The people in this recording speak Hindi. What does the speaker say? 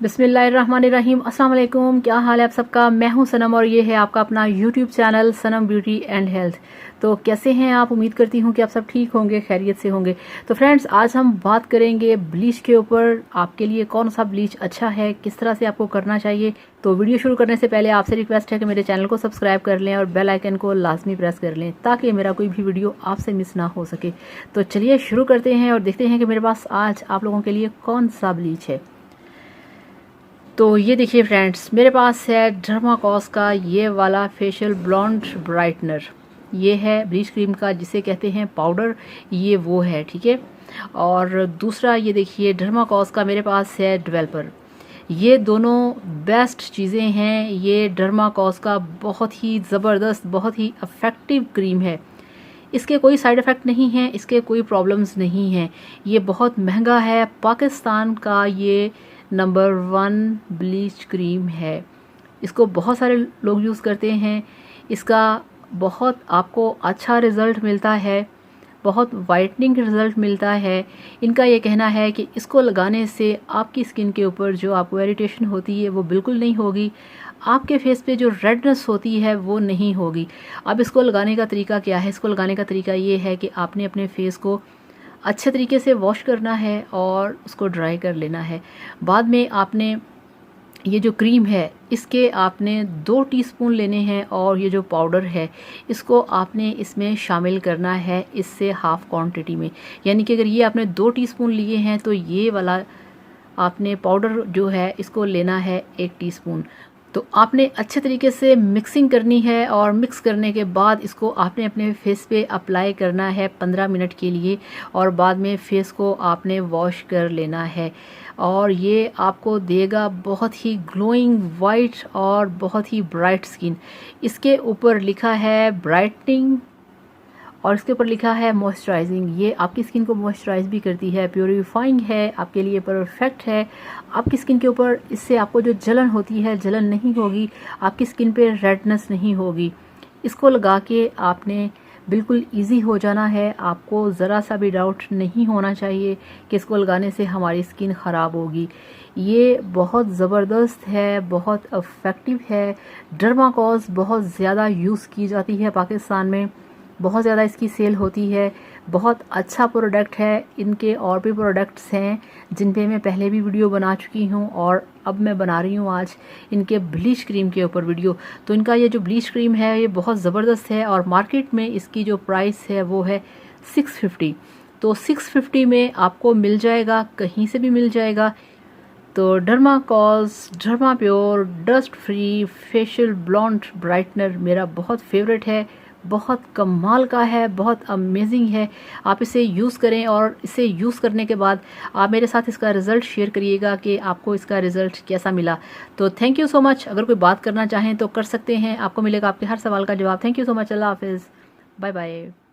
बिस्मिल्लाहिर्रहमानिर्रहीम। अस्सलाम वालेकुम। क्या हाल है आप सबका। मैं हूं सनम और ये है आपका अपना YouTube channel Sanam beauty and health. तो कैसे हैं आप। उम्मीद करती हूं कि आप सब ठीक होंगे, खैरियत से होंगे। तो फ्रेंड्स, आज हम बात करेंगे ब्लीच के ऊपर। आपके लिए कौन सा ब्लीच अच्छा है, किस तरह से आपको करना चाहिए। तो वीडियो शुरू करने से पहले आपसे रिक्वेस्ट है कि मेरे चैनल को सब्सक्राइब कर लें और बेल आइकन को लाजमी प्रेस कर लें ताकि मेरा कोई भी वीडियो आपसे मिस ना हो सके। तो चलिए शुरू करते हैं और देखते हैं कि मेरे पास आज आप लोगों के लिए कौन सा ब्लीच है। तो ये देखिए फ्रेंड्स, मेरे पास है डर्माकॉस का ये वाला फेशियल ब्लॉन्ड ब्राइटनर। ये है ब्लीच क्रीम का जिसे कहते हैं पाउडर, ये वो है, ठीक है। और दूसरा ये देखिए डर्माकॉस का मेरे पास है डेवलपर। ये दोनों बेस्ट चीज़ें हैं। ये डर्माकॉस का बहुत ही ज़बरदस्त, बहुत ही इफ़ेक्टिव क्रीम है। इसके कोई साइड इफ़ेक्ट नहीं है, इसके कोई प्रॉब्लम्स नहीं हैं। ये बहुत महंगा है। पाकिस्तान का ये नंबर 1 ब्लीच क्रीम है। इसको बहुत सारे लोग यूज़ करते हैं। इसका बहुत आपको अच्छा रिज़ल्ट मिलता है, बहुत वाइटनिंग रिज़ल्ट मिलता है। इनका ये कहना है कि इसको लगाने से आपकी स्किन के ऊपर जो आपको इरिटेशन होती है वो बिल्कुल नहीं होगी। आपके फेस पे जो रेडनेस होती है वो नहीं होगी। अब इसको लगाने का तरीका क्या है। इसको लगाने का तरीका ये है कि आपने अपने फेस को अच्छे तरीके से वॉश करना है और उसको ड्राई कर लेना है। बाद में आपने ये जो क्रीम है इसके आपने 2 टीस्पून लेने हैं और ये जो पाउडर है इसको आपने इसमें शामिल करना है इससे हाफ़ क्वांटिटी में। यानी कि अगर ये आपने 2 टीस्पून लिए हैं तो ये वाला आपने पाउडर जो है इसको लेना है 1 टीस्पून। तो आपने अच्छे तरीके से मिक्सिंग करनी है और मिक्स करने के बाद इसको आपने अपने फेस पे अप्लाई करना है 15 मिनट के लिए और बाद में फेस को आपने वॉश कर लेना है। और ये आपको देगा बहुत ही ग्लोइंग वाइट और बहुत ही ब्राइट स्किन। इसके ऊपर लिखा है ब्राइटनिंग और इसके ऊपर लिखा है मॉइस्चराइजिंग। ये आपकी स्किन को मॉइस्चराइज भी करती है, प्योरीफाइंग है, आपके लिए परफेक्ट है। आपकी स्किन के ऊपर इससे आपको जो जलन होती है जलन नहीं होगी, आपकी स्किन पे रेडनेस नहीं होगी। इसको लगा के आपने बिल्कुल इजी हो जाना है। आपको ज़रा सा भी डाउट नहीं होना चाहिए कि इसको लगाने से हमारी स्किन ख़राब होगी। ये बहुत ज़बरदस्त है, बहुत इफ़ेक्टिव है। डर्माकॉस बहुत ज़्यादा यूज़ की जाती है पाकिस्तान में, बहुत ज़्यादा इसकी सेल होती है। बहुत अच्छा प्रोडक्ट है। इनके और भी प्रोडक्ट्स हैं जिन पे मैं पहले भी वीडियो बना चुकी हूँ और अब मैं बना रही हूँ आज इनके ब्लीच क्रीम के ऊपर वीडियो। तो इनका ये जो ब्लीच क्रीम है ये बहुत ज़बरदस्त है और मार्केट में इसकी जो प्राइस है वो है 650। तो 650 में आपको मिल जाएगा, कहीं से भी मिल जाएगा। तो Dermacos derma pure dust free facial blonde brightener मेरा बहुत फेवरेट है, बहुत कमाल का है, बहुत अमेजिंग है। आप इसे यूज़ करें और इसे यूज़ करने के बाद आप मेरे साथ इसका रिज़ल्ट शेयर करिएगा कि आपको इसका रिज़ल्ट कैसा मिला। तो थैंक यू सो मच। अगर कोई बात करना चाहें तो कर सकते हैं, आपको मिलेगा आपके हर सवाल का जवाब। Thank you so much. अल्लाह हाफिज़, बाय बाय।